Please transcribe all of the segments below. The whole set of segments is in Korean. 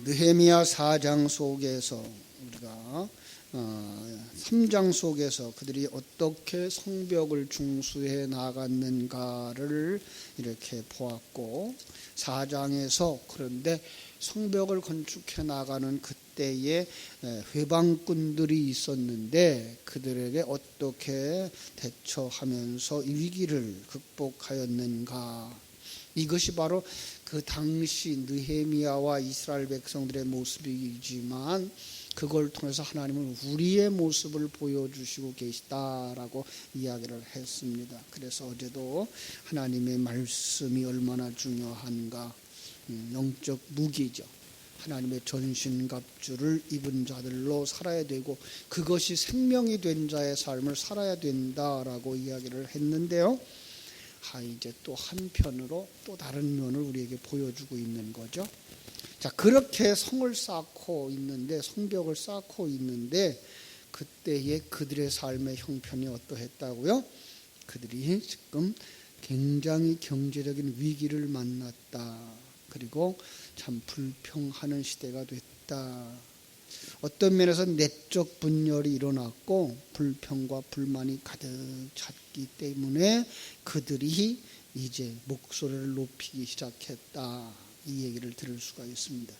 느헤미야 4장 속에서 우리가 3장 속에서 그들이 어떻게 성벽을 중수해 나갔는가를 이렇게 보았고 4장에서 그런데 성벽을 건축해 나가는 그때에 회방꾼들이 있었는데 그들에게 어떻게 대처하면서 이 위기를 극복하였는가, 이것이 바로 그 당시 느헤미야와 이스라엘 백성들의 모습이지만 그걸 통해서 하나님은 우리의 모습을 보여주시고 계시다라고 이야기를 했습니다. 그래서 어제도 하나님의 말씀이 얼마나 중요한가, 영적 무기죠. 하나님의 전신갑주를 입은 자들로 살아야 되고 그것이 생명이 된 자의 삶을 살아야 된다라고 이야기를 했는데요. 이제 또 한편으로 또 다른 면을 우리에게 보여주고 있는 거죠. 자, 그렇게 성을 쌓고 있는데, 성벽을 쌓고 있는데 그때의 그들의 삶의 형편이 어떠했다고요? 그들이 지금 굉장히 경제적인 위기를 만났다. 그리고 참 불평하는 시대가 됐다. 어떤 면에서 내적 분열이 일어났고 불평과 불만이 가득 찼기 때문에 그들이 이제 목소리를 높이기 시작했다. 이 얘기를 들을 수가 있습니다.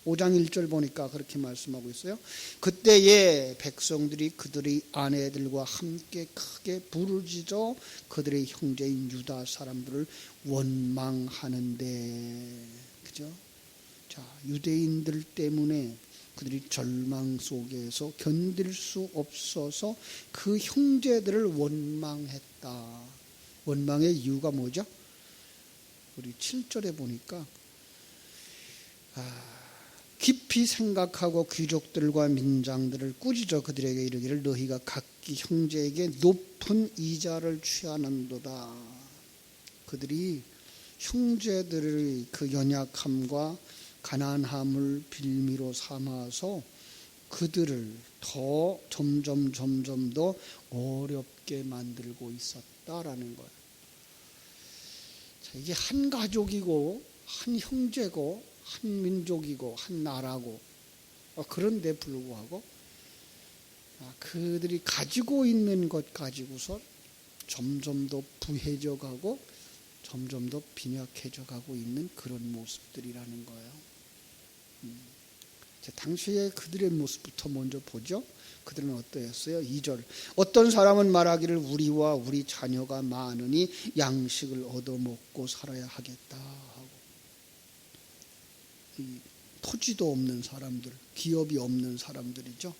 5장 1절 보니까 그렇게 말씀하고 있어요. 그때의 백성들이 그들의 아내들과 함께 크게 부르짖어 그들의 형제인 유다 사람들을 원망하는데, 그죠? 자, 유대인들 때문에 그들이 절망 속에서 견딜 수 없어서 그 형제들을 원망했다. 원망의 이유가 뭐죠? 우리 7절에 보니까 깊이 생각하고 귀족들과 민장들을 꾸짖어 그들에게 이르기를 너희가 각기 형제에게 높은 이자를 취하는도다. 그들이 형제들의 그 연약함과 가난함을 빌미로 삼아서 그들을 더 점점 더 어렵게 만들고 있었다라는 거예요. 자, 이게 한 가족이고 한 형제고 한 민족이고 한 나라고, 그런데 불구하고 그들이 가지고 있는 것 가지고서 점점 더 부해져 가고 점점 더 빈약해져 가고 있는 그런 모습들이라는 거예요. 당시에 그들의 모습부터 먼저 보죠. 그들은 어떠했어요? 2절. 어떤 사람은 말하기를 우리와 우리 자녀가 많으니 양식을 얻어먹고 살아야 하겠다 하고, 토지도 없는 사람들, 기업이 없는 사람들이죠.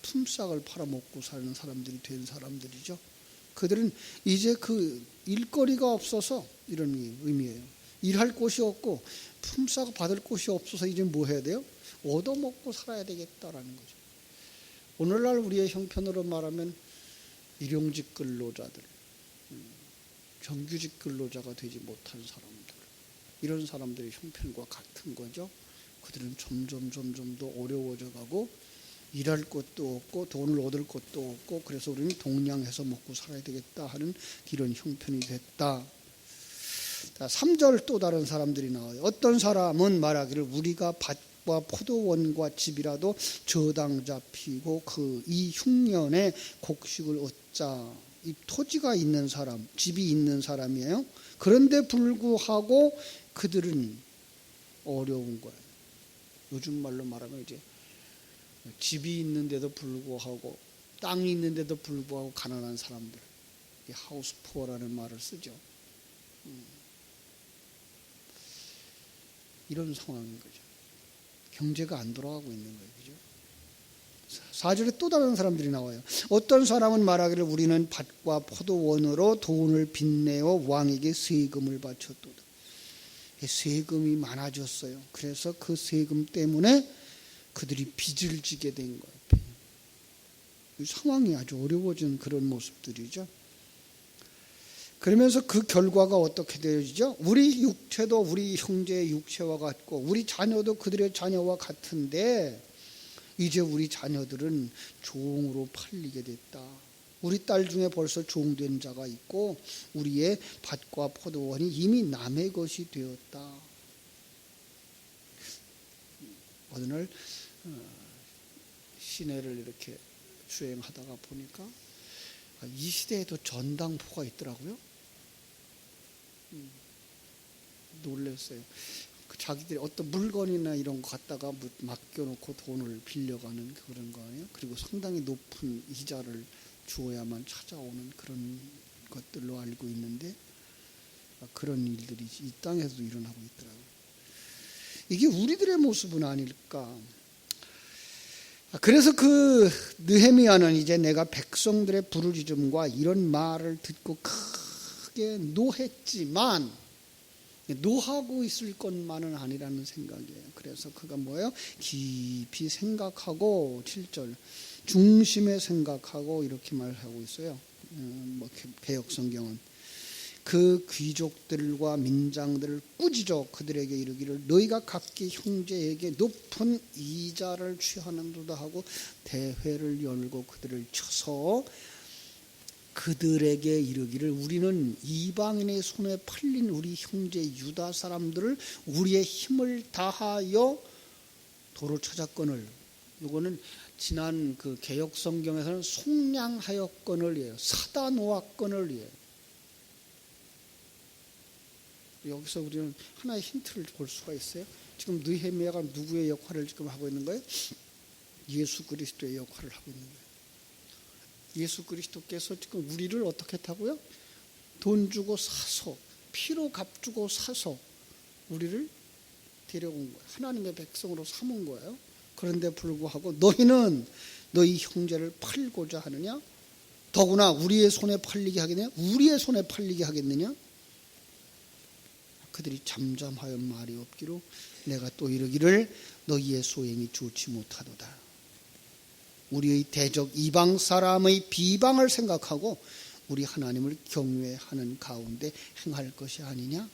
품삯을 팔아먹고 사는 사람들이 된 사람들이죠. 그들은 이제 그 일거리가 없어서, 이런 의미예요. 일할 곳이 없고 품삯 받을 곳이 없어서 이제 뭐 해야 돼요? 얻어먹고 살아야 되겠다라는 거죠. 오늘날 우리의 형편으로 말하면 일용직 근로자들, 정규직 근로자가 되지 못한 사람들, 이런 사람들의 형편과 같은 거죠. 그들은 점점 더 어려워져 가고 일할 것도 없고 돈을 얻을 것도 없고 그래서 우리는 동냥해서 먹고 살아야 되겠다 하는 이런 형편이 됐다. 3절 또 다른 사람들이 나와요. 어떤 사람은 말하기를 우리가 밭과 포도원과 집이라도 저당 잡히고 이 흉년에 곡식을 얻자. 이 토지가 있는 사람, 집이 있는 사람이에요. 그런데 불구하고 그들은 어려운 거예요. 요즘 말로 말하면 이제 집이 있는데도 불구하고 땅이 있는데도 불구하고 가난한 사람들, 하우스 푸어라는 말을 쓰죠. 이런 상황인 거죠. 경제가 안 돌아가고 있는 거예요. 그죠? 4절에 또 다른 사람들이 나와요. 어떤 사람은 말하기를 우리는 밭과 포도원으로 돈을 빚내어 왕에게 세금을 바쳤도다. 세금이 많아졌어요. 그래서 그 세금 때문에 그들이 빚을 지게 된 거예요. 상황이 아주 어려워진 그런 모습들이죠. 그러면서 그 결과가 어떻게 되어지죠? 우리 육체도 우리 형제의 육체와 같고 우리 자녀도 그들의 자녀와 같은데 이제 우리 자녀들은 종으로 팔리게 됐다. 우리 딸 중에 벌써 종된 자가 있고 우리의 밭과 포도원이 이미 남의 것이 되었다. 어느 날 시내를 이렇게 주행하다가 보니까 이 시대에도 전당포가 있더라고요. 놀랐어요. 자기들이 어떤 물건이나 이런 거 갖다가 맡겨놓고 돈을 빌려가는 그런 거 아니에요? 그리고 상당히 높은 이자를 주어야만 찾아오는 그런 것들로 알고 있는데 그런 일들이 이 땅에서도 일어나고 있더라고요. 이게 우리들의 모습은 아닐까? 그래서 그 느헤미야는 이제 내가 백성들의 부르짖음과 이런 말을 듣고 크게 노했지만 노하고 있을 것만은 아니라는 생각이에요. 그래서 그가 뭐예요? 깊이 생각하고 7절 중심에 생각하고 이렇게 말하고 있어요. 개역 성경은 그 귀족들과 민장들을 꾸짖어 그들에게 이르기를 너희가 각기 형제에게 높은 이자를 취하는도다 하고 대회를 열고 그들을 쳐서 그들에게 이르기를 우리는 이방인의 손에 팔린 우리 형제 유다 사람들을 우리의 힘을 다하여 도로 찾았거늘. 이거는 지난 그 개역 성경에서는 속량하였거늘이에요. 사다 놓았거늘이에요. 여기서 우리는 하나의 힌트를 볼 수가 있어요. 지금 느헤미야가 누구의 역할을 지금 하고 있는 거예요? 예수 그리스도의 역할을 하고 있는 거예요. 예수 그리스도께서 지금 우리를 어떻게 했다고요? 돈 주고 사서 피로 값주고 사서 우리를 데려온 거예요. 하나님의 백성으로 삼은 거예요. 그런데 불구하고 너희는 너희 형제를 팔고자 하느냐? 더구나 우리의 손에 팔리게 하겠느냐? 우리의 손에 팔리게 하겠느냐? 그들이 잠잠하여 말이 없기로 내가 또 이르기를 너희의 소행이 좋지 못하도다. 우리의 대적 이방 사람의 비방을 생각하고 우리 하나님을 경외하는 가운데 행할 것이 아니냐?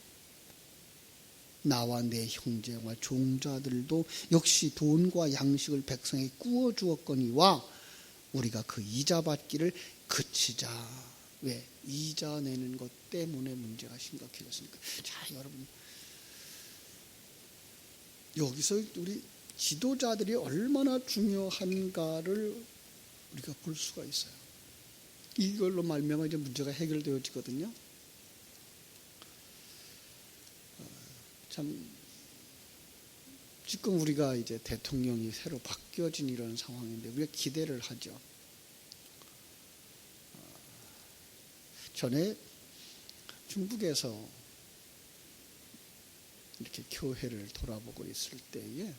나와 내 형제와 종자들도 역시 돈과 양식을 백성에게 구워 주었거니와 우리가 그 이자 받기를 그치자. 왜? 이자 내는 것 때문에 문제가 심각해졌으니까. 자, 여러분, 여기서 우리 지도자들이 얼마나 중요한가를 우리가 볼 수가 있어요. 이걸로 말미암아 이제 문제가 해결되어지거든요. 참 지금 우리가 이제 대통령이 새로 바뀌어진 이런 상황인데 우리가 기대를 하죠. 전에 중국에서 이렇게 교회를 돌아보고 있을 때에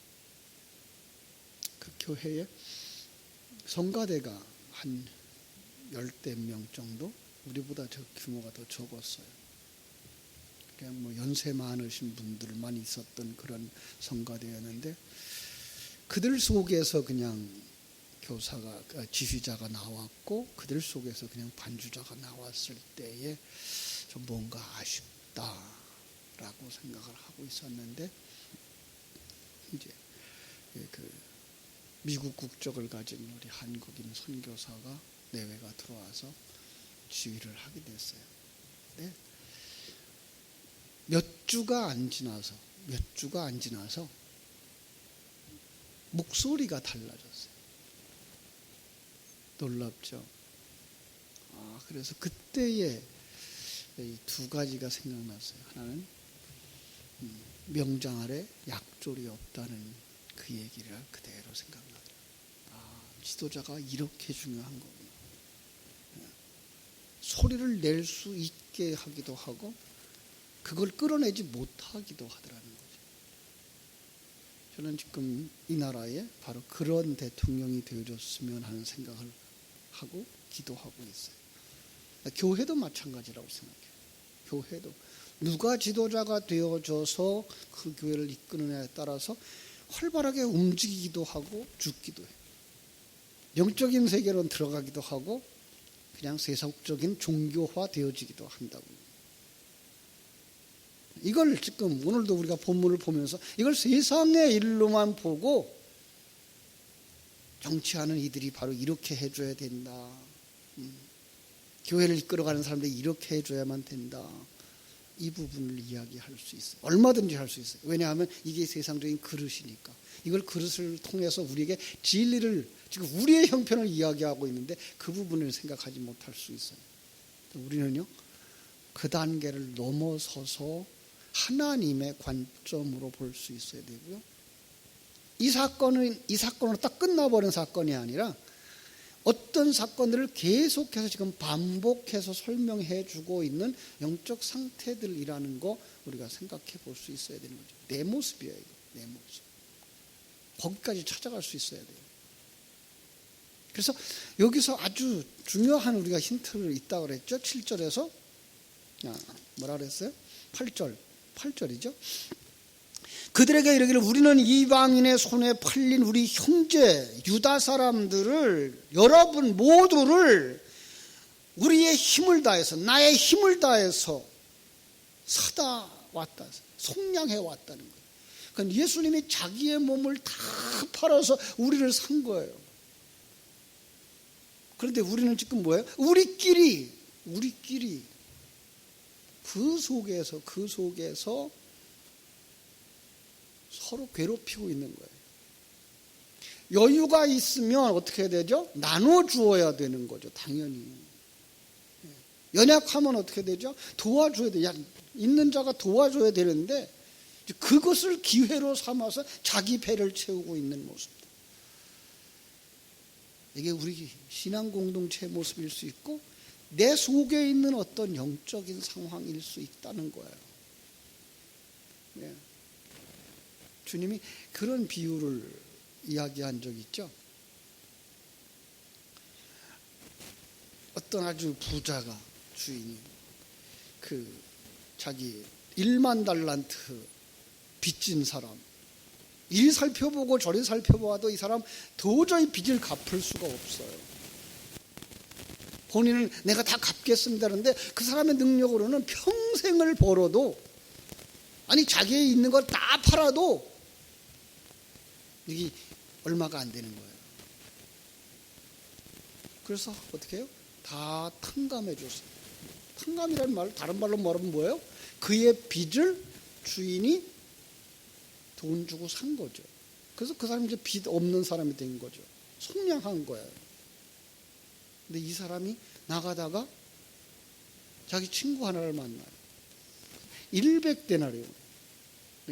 그 교회에 성가대가 한 10대 명 정도, 우리보다 저 규모가 더 적었어요. 그냥 뭐 연세 많으신 분들만 있었던 그런 성가대였는데 그들 속에서 그냥 교사가 지휘자가 나왔고 그들 속에서 그냥 반주자가 나왔을 때에 좀 뭔가 아쉽다라고 생각을 하고 있었는데 이제 그 미국 국적을 가진 우리 한국인 선교사가 내외가 들어와서 지휘를 하게 됐어요. 네. 몇 주가 안 지나서 목소리가 달라졌어요. 놀랍죠. 그래서 그때에 이 두 가지가 생각났어요. 하나는 명장 아래 약졸이 없다는 그 얘기를 그대로 생각나더라고요. 지도자가 이렇게 중요한 거구나. 소리를 낼 수 있게 하기도 하고 그걸 끌어내지 못하기도 하더라는 거죠. 저는 지금 이 나라에 바로 그런 대통령이 되어줬으면 하는 생각을 하고 기도하고 있어요. 교회도 마찬가지라고 생각해요. 교회도 누가 지도자가 되어줘서 그 교회를 이끄느냐에 따라서 활발하게 움직이기도 하고 죽기도 해요. 영적인 세계로 들어가기도 하고 그냥 세속적인 종교화 되어지기도 한다고. 이걸 지금 오늘도 우리가 본문을 보면서 이걸 세상의 일로만 보고 정치하는 이들이 바로 이렇게 해줘야 된다. 교회를 이끌어가는 사람들이 이렇게 해줘야만 된다. 이 부분을 이야기할 수 있어요. 얼마든지 할 수 있어요. 왜냐하면 이게 세상적인 그릇이니까. 이걸 그릇을 통해서 우리에게 진리를, 지금 우리의 형편을 이야기하고 있는데 그 부분을 생각하지 못할 수 있어요. 우리는요, 그 단계를 넘어서서 하나님의 관점으로 볼 수 있어야 되고요. 이 사건으로 딱 끝나버린 사건이 아니라 어떤 사건들을 계속해서 지금 반복해서 설명해 주고 있는 영적 상태들이라는 거 우리가 생각해 볼 수 있어야 되는 거죠. 내 모습이에요, 이거. 내 모습. 거기까지 찾아갈 수 있어야 돼요. 그래서 여기서 아주 중요한 우리가 힌트를 있다고 그랬죠. 7절에서 뭐라 그랬어요? 8절이죠. 그들에게 이르기를 우리는 이방인의 손에 팔린 우리 형제 유다 사람들을, 여러분 모두를 우리의 힘을 다해서, 나의 힘을 다해서 사다 왔다, 속량해 왔다는 거예요. 그러니까 예수님이 자기의 몸을 다 팔아서 우리를 산 거예요. 그런데 우리는 지금 뭐예요? 우리끼리 그 속에서 서로 괴롭히고 있는 거예요. 여유가 있으면 어떻게 해야 되죠? 나눠 주어야 되는 거죠, 당연히. 연약하면 어떻게 되죠? 도와줘야 돼요. 있는 자가 도와줘야 되는데 그것을 기회로 삼아서 자기 배를 채우고 있는 모습. 이게 우리 신앙 공동체의 모습일 수 있고 내 속에 있는 어떤 영적인 상황일 수 있다는 거예요. 네. 주님이 그런 비유를 이야기한 적이 있죠. 어떤 아주 부자가, 주인이 자기 1만 달란트 빚진 사람, 이리 살펴보고 저리 살펴보아도 이 사람 도저히 빚을 갚을 수가 없어요. 본인은 내가 다 갚겠습니다 하는데 그 사람의 능력으로는 평생을 벌어도, 아니 자기의 있는 걸 다 팔아도 이게 얼마가 안 되는 거예요. 그래서 어떻게 해요? 다 탕감해 줬어요. 탕감이라는 말, 다른 말로 말하면 뭐예요? 그의 빚을 주인이 돈 주고 산 거죠. 그래서 그 사람이 이제 빚 없는 사람이 된 거죠. 속량한 거예요. 근데 이 사람이 나가다가 자기 친구 하나를 만나요. 100데나리온.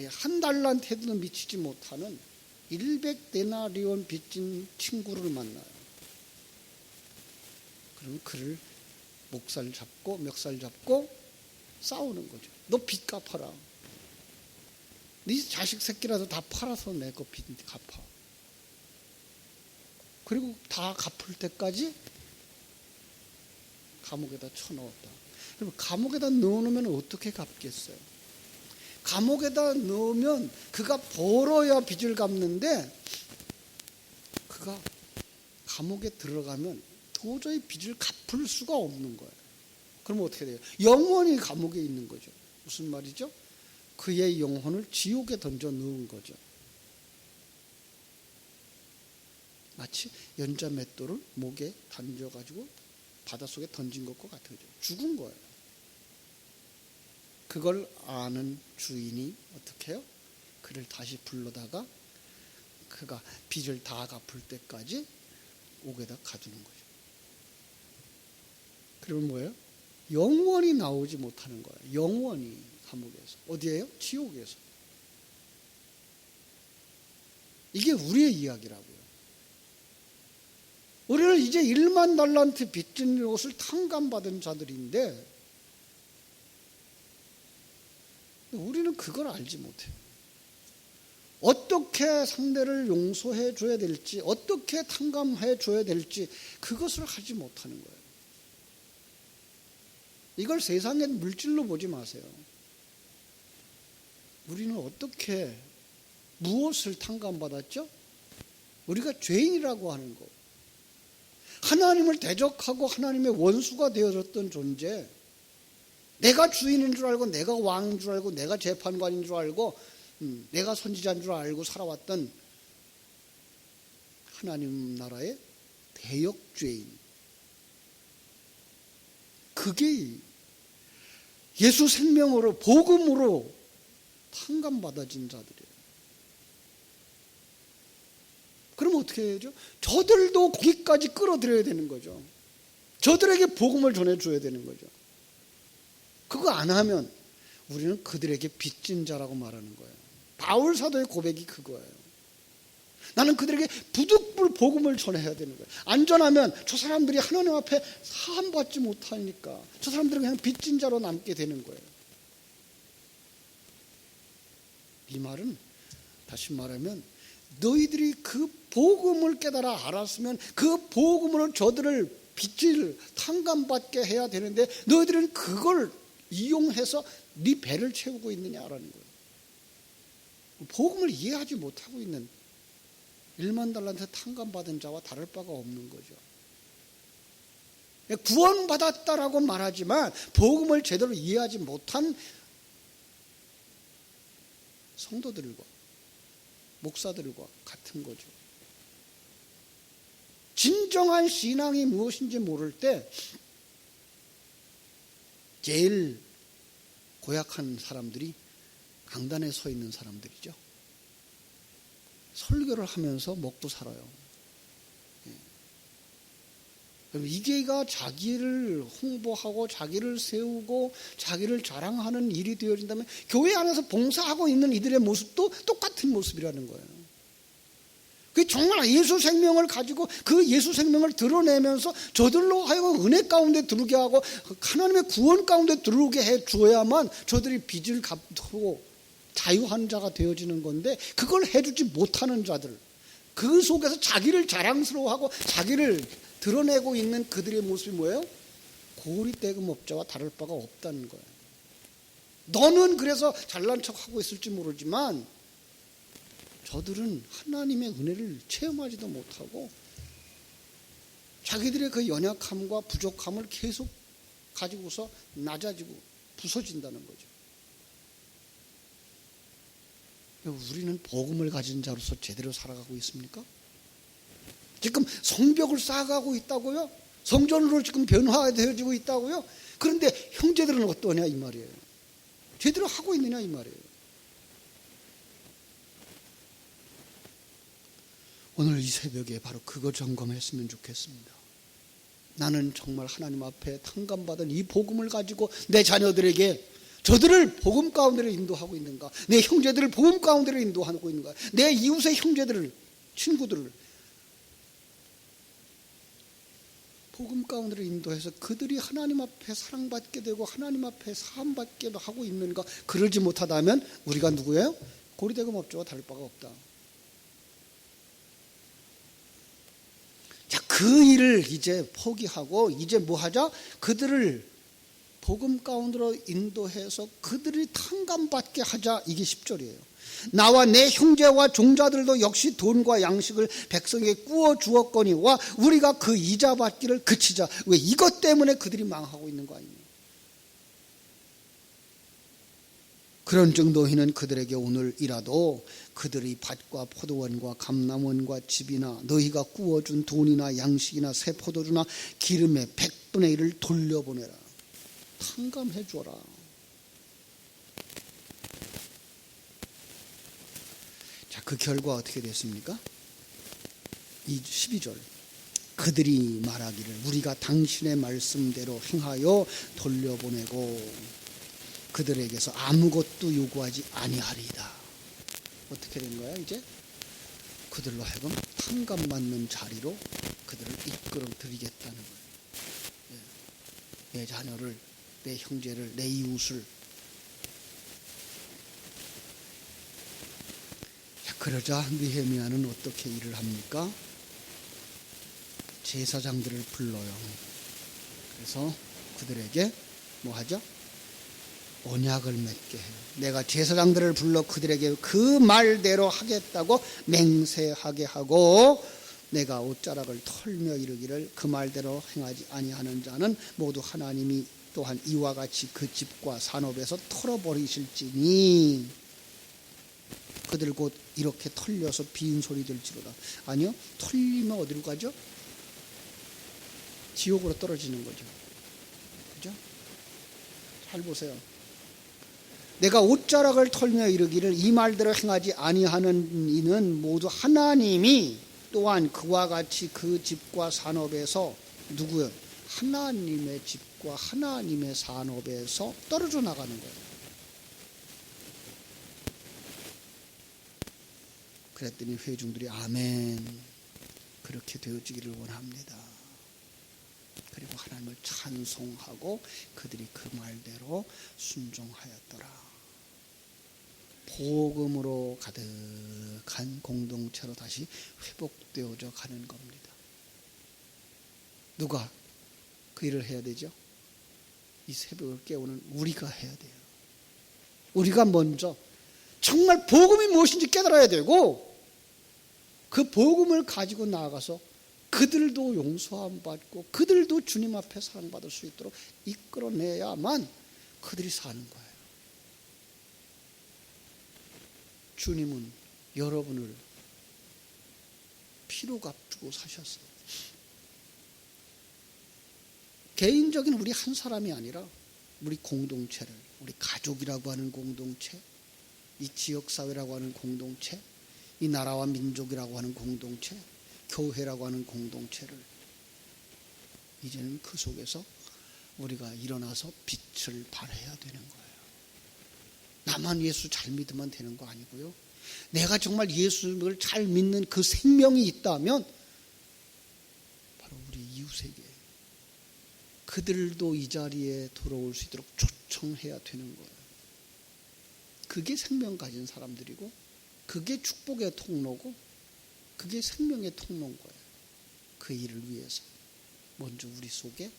한 달란트에도 미치지 못하는 100데나리온 빚진 친구를 만나요. 그러면 그를 멱살 잡고 싸우는 거죠. 너 빚 갚아라. 네 자식 새끼라도 다 팔아서 내 거 빚 갚아. 그리고 다 갚을 때까지 감옥에다 쳐넣었다. 그럼 감옥에다 넣어놓으면 어떻게 갚겠어요? 감옥에다 넣으면 그가 벌어야 빚을 갚는데 그가 감옥에 들어가면 도저히 빚을 갚을 수가 없는 거예요. 그러면 어떻게 돼요? 영원히 감옥에 있는 거죠. 무슨 말이죠? 그의 영혼을 지옥에 던져 넣은 거죠. 마치 연자맷돌을 목에 던져가지고 바닷속에 던진 것과 같아요. 죽은 거예요. 그걸 아는 주인이 어떻게 해요? 그를 다시 불러다가 그가 빚을 다 갚을 때까지 옥에다 가두는 거죠. 그러면 뭐예요? 영원히 나오지 못하는 거예요. 영원히 감옥에서. 어디예요? 지옥에서. 이게 우리의 이야기라고요. 우리는 이제 1만 달란트 빚진 옷을 탕감받은 자들인데 우리는 그걸 알지 못해요. 어떻게 상대를 용서해 줘야 될지, 어떻게 탕감해 줘야 될지 그것을 하지 못하는 거예요. 이걸 세상의 물질로 보지 마세요. 우리는 어떻게 무엇을 탕감받았죠? 우리가 죄인이라고 하는 거. 하나님을 대적하고 하나님의 원수가 되어졌던 존재, 내가 주인인 줄 알고 내가 왕인 줄 알고 내가 재판관인 줄 알고 내가 선지자인 줄 알고 살아왔던 하나님 나라의 대역죄인, 그게 예수 생명으로 복음으로 탕감받아진 자들이에요. 그럼 어떻게 해야죠? 저들도 거기까지 끌어들여야 되는 거죠. 저들에게 복음을 전해줘야 되는 거죠. 그거 안 하면 우리는 그들에게 빚진 자라고 말하는 거예요. 바울 사도의 고백이 그거예요. 나는 그들에게 부득불 복음을 전해야 되는 거예요. 안전하면 저 사람들이 하나님 앞에 사함받지 못하니까 저 사람들은 그냥 빚진 자로 남게 되는 거예요. 이 말은 다시 말하면 너희들이 그 복음을 깨달아 알았으면 그 복음으로 저들을 빚을 탕감받게 해야 되는데 너희들은 그걸 이용해서 네 배를 채우고 있느냐라는 거예요. 복음을 이해하지 못하고 있는 1만 달란트 탕감받은 자와 다를 바가 없는 거죠. 구원받았다라고 말하지만 복음을 제대로 이해하지 못한 성도들과 목사들과 같은 거죠. 진정한 신앙이 무엇인지 모를 때 제일 고약한 사람들이 강단에 서 있는 사람들이죠. 설교를 하면서 먹고 살아요. 이게가 자기를 홍보하고 자기를 세우고 자기를 자랑하는 일이 되어진다면 교회 안에서 봉사하고 있는 이들의 모습도 똑같은 모습이라는 거예요. 그 정말 예수 생명을 가지고 그 예수 생명을 드러내면서 저들로 하여금 은혜 가운데 들어오게 하고 하나님의 구원 가운데 들어오게 해 주어야만 저들이 빚을 갚고 자유한 자가 되어지는 건데 그걸 해주지 못하는 자들, 그 속에서 자기를 자랑스러워하고 자기를 드러내고 있는 그들의 모습이 뭐예요? 고리대금업자와 다를 바가 없다는 거예요. 너는 그래서 잘난 척하고 있을지 모르지만 저들은 하나님의 은혜를 체험하지도 못하고 자기들의 그 연약함과 부족함을 계속 가지고서 낮아지고 부서진다는 거죠. 우리는 복음을 가진 자로서 제대로 살아가고 있습니까? 지금 성벽을 쌓아가고 있다고요? 성전으로 지금 변화되어지고 있다고요? 그런데 형제들은 어떠냐 이 말이에요. 제대로 하고 있느냐 이 말이에요. 오늘 이 새벽에 바로 그거 점검했으면 좋겠습니다. 나는 정말 하나님 앞에 탕감받은 이 복음을 가지고 내 자녀들에게 저들을 복음 가운데로 인도하고 있는가? 내 형제들을 복음 가운데로 인도하고 있는가? 내 이웃의 형제들을, 친구들을 복음 가운데로 인도해서 그들이 하나님 앞에 사랑받게 되고 하나님 앞에 사함받게 하고 있는가? 그러지 못하다면 우리가 누구예요? 고리대금업자와 다를 바가 없다. 자, 그 일을 이제 포기하고 이제 뭐 하자? 그들을 복음 가운데로 인도해서 그들이 탕감받게 하자. 이게 10절이에요. 나와 내 형제와 종자들도 역시 돈과 양식을 백성에게 꾸어 주었거니와 우리가 그 이자 받기를 그치자. 왜? 이것 때문에 그들이 망하고 있는 거 아닙니까? 그런즉 너희는 그들에게 오늘이라도 그들의 밭과 포도원과 감람원과 집이나 너희가 꾸어준 돈이나 양식이나 새 포도주나 기름의 100분의 1을 돌려보내라. 탕감해 줘라. 자, 그 결과 어떻게 됐습니까? 이 12절. 그들이 말하기를 우리가 당신의 말씀대로 행하여 돌려보내고 그들에게서 아무것도 요구하지 아니하리이다. 어떻게 된 거야 이제? 그들로 하여금 탕감받는 자리로 그들을 이끌어 드리겠다는 거예요. 내 자녀를, 내 형제를, 내 이웃을. 그러자 느헤미야는 어떻게 일을 합니까? 제사장들을 불러요. 그래서 그들에게 뭐 하죠? 언약을 맺게 해요. 내가 제사장들을 불러 그들에게 그 말대로 하겠다고 맹세하게 하고 내가 옷자락을 털며 이르기를 그 말대로 행하지 아니하는 자는 모두 하나님이 또한 이와 같이 그 집과 산업에서 털어버리실지니 그들 곧 이렇게 털려서 빈손이 될지로다. 아니요, 털리면 어디로 가죠? 지옥으로 떨어지는 거죠. 그죠? 잘 보세요. 내가 옷자락을 털며 이르기를 이 말대로 행하지 아니하는 이는 모두 하나님이 또한 그와 같이 그 집과 산업에서 누구요? 하나님의 집과 하나님의 산업에서 떨어져 나가는 거예요. 그랬더니 회중들이 아멘, 그렇게 되어지기를 원합니다. 그리고 하나님을 찬송하고 그들이 그 말대로 순종하였더라. 복음으로 가득한 공동체로 다시 회복되어져 가는 겁니다. 누가 그 일을 해야 되죠? 이 새벽을 깨우는 우리가 해야 돼요. 우리가 먼저 정말 복음이 무엇인지 깨달아야 되고, 그 복음을 가지고 나아가서 그들도 용서함 받고 그들도 주님 앞에 사랑받을 수 있도록 이끌어내야만 그들이 사는 거예요. 주님은 여러분을 피로 값주고 사셨어요. 개인적인 우리 한 사람이 아니라 우리 공동체를, 우리 가족이라고 하는 공동체, 이 지역사회라고 하는 공동체, 이 나라와 민족이라고 하는 공동체, 교회라고 하는 공동체를 이제는 그 속에서 우리가 일어나서 빛을 발해야 되는 거예요. 나만 예수 잘 믿으면 되는 거 아니고요. 내가 정말 예수를 잘 믿는 그 생명이 있다면 바로 우리 이웃에게 그들도 이 자리에 돌아올 수 있도록 초청해야 되는 거예요. 그게 생명 가진 사람들이고, 그게 축복의 통로고, 그게 생명의 통로인 거예요. 그 일을 위해서 먼저 우리 속에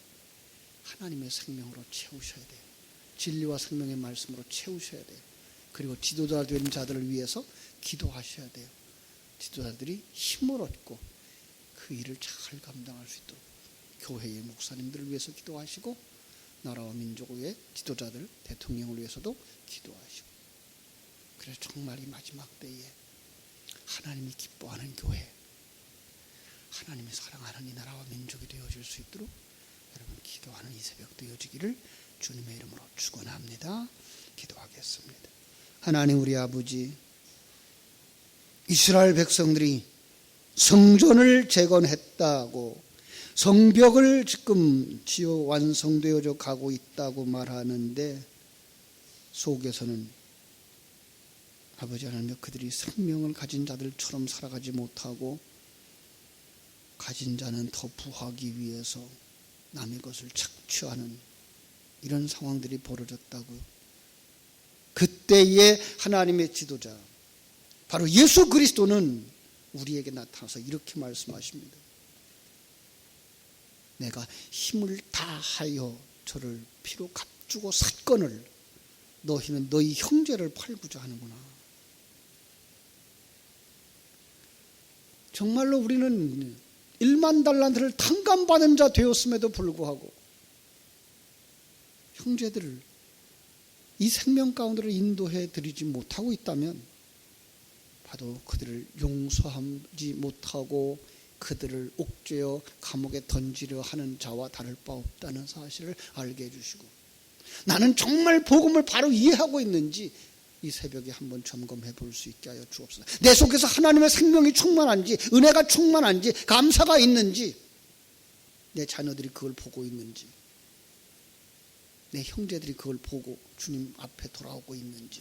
하나님의 생명으로 채우셔야 돼요. 진리와 생명의 말씀으로 채우셔야 돼요. 그리고 지도자 된 자들을 위해서 기도하셔야 돼요. 지도자들이 힘을 얻고 그 일을 잘 감당할 수 있도록 교회의 목사님들을 위해서 기도하시고, 나라와 민족의 지도자들, 대통령을 위해서도 기도하시고, 그래서 정말 이 마지막 때에 하나님이 기뻐하는 교회, 하나님이 사랑하는 이 나라와 민족이 되어질 수 있도록 여러분 기도하는 이 새벽 되어지기를 주님의 이름으로 축원합니다. 기도하겠습니다. 하나님 우리 아버지, 이스라엘 백성들이 성전을 재건했다고, 성벽을 지금 지어 완성되어져 가고 있다고 말하는데, 속에서는 아버지 하나님, 그들이 생명을 가진 자들처럼 살아가지 못하고 가진 자는 더 부하기 위해서 남의 것을 착취하는 이런 상황들이 벌어졌다고요. 그때의 하나님의 지도자 바로 예수 그리스도는 우리에게 나타나서 이렇게 말씀하십니다. 내가 힘을 다하여 저를 피로 값주고 샀거늘 너희는 너희 형제를 팔고자 하는구나. 정말로 우리는 1만 달란트를 탕감받은 자 되었음에도 불구하고 형제들을 이 생명 가운데로 인도해 드리지 못하고 있다면 바로 그들을 용서하지 못하고 그들을 옥죄어 감옥에 던지려 하는 자와 다를 바 없다는 사실을 알게 해주시고, 나는 정말 복음을 바로 이해하고 있는지 이 새벽에 한번 점검해 볼 수 있게 하여 주옵소서. 내 속에서 하나님의 생명이 충만한지, 은혜가 충만한지, 감사가 있는지, 내 자녀들이 그걸 보고 있는지, 내 형제들이 그걸 보고 주님 앞에 돌아오고 있는지,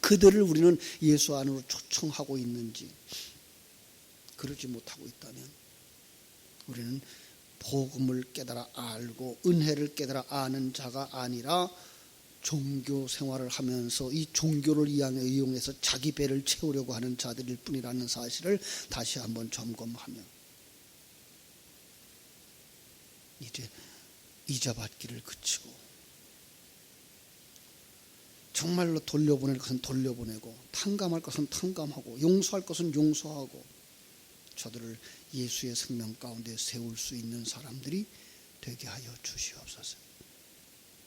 그들을 우리는 예수 안으로 초청하고 있는지, 그러지 못하고 있다면 우리는 복음을 깨달아 알고 은혜를 깨달아 아는 자가 아니라 종교 생활을 하면서 이 종교를 이용해서 자기 배를 채우려고 하는 자들일 뿐이라는 사실을 다시 한번 점검하며, 이제 이자받기를 그치고 정말로 돌려보낼 것은 돌려보내고, 탕감할 것은 탕감하고, 용서할 것은 용서하고, 저들을 예수의 생명 가운데 세울 수 있는 사람들이 되게 하여 주시옵소서.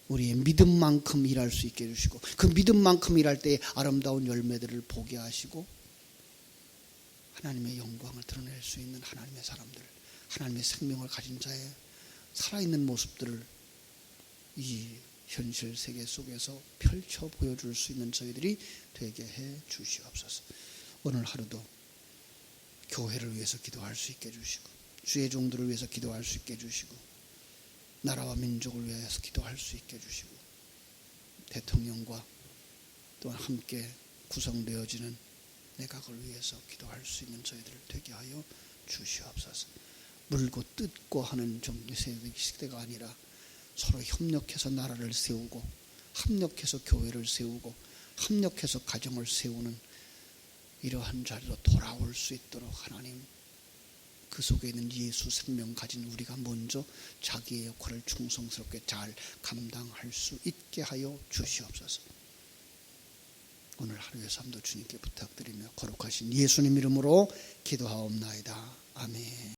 우리의 믿음만큼 일할 수 있게 해주시고, 그 믿음만큼 일할 때에 아름다운 열매들을 보게 하시고, 하나님의 영광을 드러낼 수 있는 하나님의 사람들, 하나님의 생명을 가진 자의 살아있는 모습들을 이 현실 세계 속에서 펼쳐 보여줄 수 있는 저희들이 되게 해 주시옵소서. 오늘 하루도 교회를 위해서 기도할 수 있게 해주시고, 주의 종들을 위해서 기도할 수 있게 해주시고, 나라와 민족을 위해서 기도할 수 있게 해주시고, 대통령과 또한 함께 구성되어지는 내각을 위해서 기도할 수 있는 저희들을 되게 하여 주시옵소서. 물고 뜯고 하는 정치 시대가 아니라 서로 협력해서 나라를 세우고, 협력해서 교회를 세우고, 협력해서 가정을 세우는 이러한 자리로 돌아올 수 있도록 하나님, 그 속에 있는 예수 생명 가진 우리가 먼저 자기의 역할을 충성스럽게 잘 감당할 수 있게 하여 주시옵소서. 오늘 하루의 삶도 주님께 부탁드리며 거룩하신 예수님 이름으로 기도하옵나이다. 아멘.